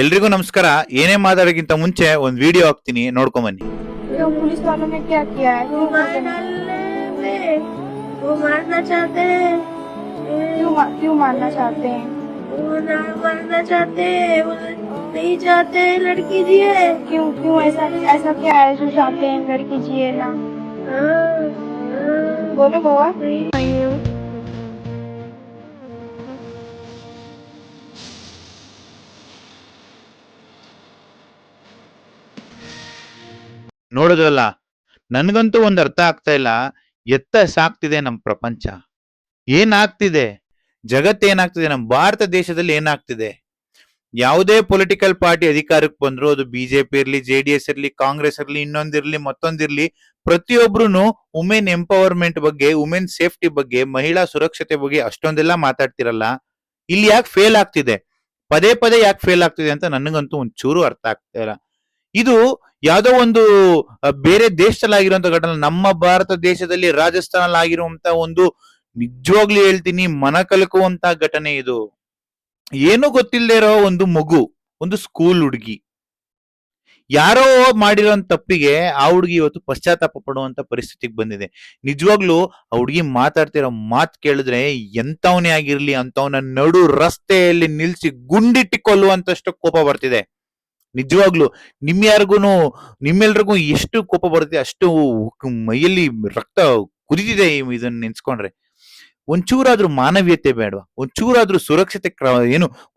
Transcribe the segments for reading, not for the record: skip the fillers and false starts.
ಎಲ್ರಿಗೂ ನಮಸ್ಕಾರ. ಏನೇ ಮಾತಾಡೋಕ್ಕಿಂತ ಮುಂಚೆ ಒಂದು ವಿಡಿಯೋ ಹಾಕ್ತೀನಿ, ನೋಡ್ಕೊಂಡ್ ಬನ್ನಿ. तो पुलिस वालों ने क्या किया है? वो मारना चाहते हैं। क्यों मारना चाहते हैं? वो ना मारना चाहते हैं, वो नहीं चाहते लड़की जिए। क्यों क्यों ऐसा ऐसा क्या है जो चाहते हैं लड़की जिए ना? बोलो बुआ। ನೋಡೋದಲ್ಲ, ನನ್ಗಂತೂ ಒಂದ್ ಅರ್ಥ ಆಗ್ತಾ ಇಲ್ಲ. ಎತ್ತ ಸಾಕ್ತಿದೆ ನಮ್ ಪ್ರಪಂಚ, ಏನಾಗ್ತಿದೆ, ಜಗತ್ತೇನಾಗ್ತಿದೆ, ನಮ್ಮ ಭಾರತ ದೇಶದಲ್ಲಿ ಏನಾಗ್ತಿದೆ. ಯಾವುದೇ ಪೊಲಿಟಿಕಲ್ ಪಾರ್ಟಿ ಅಧಿಕಾರಕ್ಕೆ ಬಂದ್ರು, ಅದು ಬಿಜೆಪಿ ಇರ್ಲಿ, ಜೆಡಿಎಸ್ ಇರ್ಲಿ, ಕಾಂಗ್ರೆಸ್ ಇರ್ಲಿ, ಇನ್ನೊಂದಿರ್ಲಿ ಮತ್ತೊಂದಿರ್ಲಿ, ಪ್ರತಿಯೊಬ್ರು ವುಮೆನ್ ಎಂಪವರ್ಮೆಂಟ್ ಬಗ್ಗೆ, ವುಮೆನ್ ಸೇಫ್ಟಿ ಬಗ್ಗೆ, ಮಹಿಳಾ ಸುರಕ್ಷತೆ ಬಗ್ಗೆ ಅಷ್ಟೊಂದೆಲ್ಲ ಮಾತಾಡ್ತಿರಲ್ಲ. ಇಲ್ಲಿ ಯಾಕೆ ಫೇಲ್ ಆಗ್ತಿದೆ, ಪದೇ ಪದೇ ಯಾಕೆ ಫೇಲ್ ಆಗ್ತಿದೆ ಅಂತ ನನಗಂತೂ ಒಂಚೂರು ಅರ್ಥ ಆಗ್ತಾ ಇಲ್ಲ. ಇದು ಯಾವುದೋ ಒಂದು ಬೇರೆ ದೇಶದಲ್ಲಿ ಆಗಿರುವಂತ ಘಟನೆ, ನಮ್ಮ ಭಾರತ ದೇಶದಲ್ಲಿ ರಾಜಸ್ಥಾನಲ್ಲಿ ಆಗಿರುವಂತ ಒಂದು, ನಿಜವಾಗ್ಲೂ ಹೇಳ್ತೀನಿ, ಮನ ಕಲಕುವಂತ ಘಟನೆ ಇದು. ಏನು ಗೊತ್ತಿಲ್ಲದೆ ಇರೋ ಒಂದು ಮಗು, ಒಂದು ಸ್ಕೂಲ್ ಹುಡುಗಿ, ಯಾರೋ ಮಾಡಿರೋಂತ ತಪ್ಪಿಗೆ ಆ ಹುಡುಗಿ ಇವತ್ತು ಪಶ್ಚಾತ್ತಾಪ ಪಡುವಂತ ಪರಿಸ್ಥಿತಿಗೆ ಬಂದಿದೆ. ನಿಜವಾಗ್ಲೂ ಆ ಹುಡುಗಿ ಮಾತಾಡ್ತಿರೋ ಮಾತು ಕೇಳಿದ್ರೆ, ಎಂತವನೇ ಆಗಿರ್ಲಿ ಅಂತವನ ನಡು ರಸ್ತೆಯಲ್ಲಿ ನಿಲ್ಸಿ ಗುಂಡಿಟ್ಟಿ ಕೊಲ್ಲುವಂತಷ್ಟು ಕೋಪ ಬರ್ತಿದೆ. ನಿಜವಾಗ್ಲು ನಿಮ್ಮೆಲ್ರಿಗೂ ಎಷ್ಟು ಕೋಪ ಬರುತ್ತೆ, ಅಷ್ಟು ಮೈಯಲ್ಲಿ ರಕ್ತ ಕುದಿತಿದೆ ಇದನ್ನ ನೆನ್ಸ್ಕೊಂಡ್ರೆ. ಒಂಚೂರಾದ್ರೂ ಮಾನವೀಯತೆ ಬೇಡವಾ? ಒಂಚೂರಾದ್ರೂ ಸುರಕ್ಷತೆ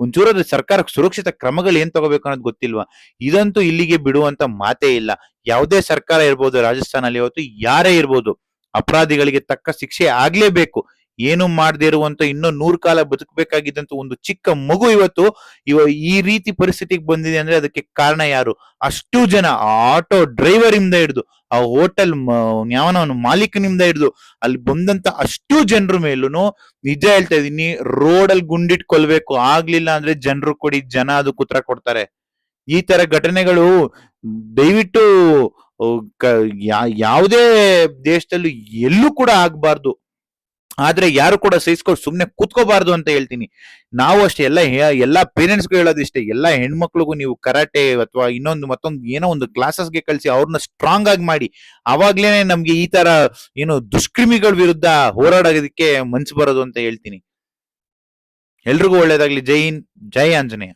ಒಂಚೂರಾದ್ರೂ ಸರ್ಕಾರಕ್ಕೆ ಸುರಕ್ಷಿತ ಕ್ರಮಗಳು ಏನ್ ತಗೋಬೇಕು ಅನ್ನೋದು ಗೊತ್ತಿಲ್ವಾ? ಇದಂತೂ ಇಲ್ಲಿಗೆ ಬಿಡುವಂತ ಮಾತೇ ಇಲ್ಲ. ಯಾವುದೇ ಸರ್ಕಾರ ಇರ್ಬೋದು, ರಾಜಸ್ಥಾನಲ್ಲಿ ಇವತ್ತು ಯಾರೇ ಇರ್ಬೋದು, ಅಪರಾಧಿಗಳಿಗೆ ತಕ್ಕ ಶಿಕ್ಷೆ ಆಗ್ಲೇಬೇಕು. ಏನು ಮಾಡದೇ ಇರುವಂತ ಇನ್ನೂ 100 ಕಾಲ ಬದುಕಬೇಕಾಗಿದ್ದಂತ ಒಂದು ಚಿಕ್ಕ ಮಗು ಇವತ್ತು ಈ ರೀತಿ ಪರಿಸ್ಥಿತಿಗೆ ಬಂದಿದೆ ಅಂದ್ರೆ ಅದಕ್ಕೆ ಕಾರಣ ಯಾರು? ಅಷ್ಟು ಜನ, ಆಟೋ ಡ್ರೈವರ್ ಇಂದ ಹಿಡಿದು, ಆ ಹೋಟೆಲ್ ಯಾವನವನು ಮಾಲೀಕನಿಂದ ಹಿಡಿದು, ಅಲ್ಲಿ ಬಂದಂತ ಅಷ್ಟು ಜನರ ಮೇಲೂ ನಿಜ ಹೇಳ್ತಾ ಇದೀನಿ, ರೋಡಲ್ಲಿ ಗುಂಡಿಟ್ ಕೊಲ್ಬೇಕು. ಆಗ್ಲಿಲ್ಲ ಅಂದ್ರೆ ಜನರು ಕೊಡಿ, ಜನ ಅದಕ್ಕೆ ಉತ್ತರ ಕೊಡ್ತಾರೆ. ಈ ತರ ಘಟನೆಗಳು ದಯವಿಟ್ಟು ಯಾವುದೇ ದೇಶದಲ್ಲೂ ಎಲ್ಲೂ ಕೂಡ ಆಗ್ಬಾರ್ದು. ಆದ್ರೆ ಯಾರು ಕೂಡ ಸಹಿಸ್ಕೊಂಡು ಸುಮ್ನೆ ಕೂತ್ಕೋಬಾರ್ದು ಅಂತ ಹೇಳ್ತೀನಿ. ನಾವು ಅಷ್ಟೇ, ಎಲ್ಲಾ ಪೇರೆಂಟ್ಸ್ಗೂ ಹೇಳೋದಿಷ್ಟೇ, ಎಲ್ಲಾ ಹೆಣ್ಮಕ್ಳಿಗೂ ನೀವು ಕರಾಟೆ ಅಥವಾ ಮತ್ತೊಂದು ಏನೋ ಒಂದು ಕ್ಲಾಸಸ್ಗೆ ಕಳಿಸಿ ಅವ್ರನ್ನ ಸ್ಟ್ರಾಂಗ್ ಆಗಿ ಮಾಡಿ. ಅವಾಗ್ಲೇನೆ ನಮ್ಗೆ ಈ ತರ ದುಷ್ಕ್ರಿಮಿಗಳ ವಿರುದ್ಧ ಹೋರಾಡೋದಕ್ಕೆ ಮನ್ಸು ಬರೋದು ಅಂತ ಹೇಳ್ತೀನಿ. ಎಲ್ರಿಗೂ ಒಳ್ಳೇದಾಗ್ಲಿ. ಜೈ ಹಿಂದ್, ಜೈ ಆಂಜನೇಯ.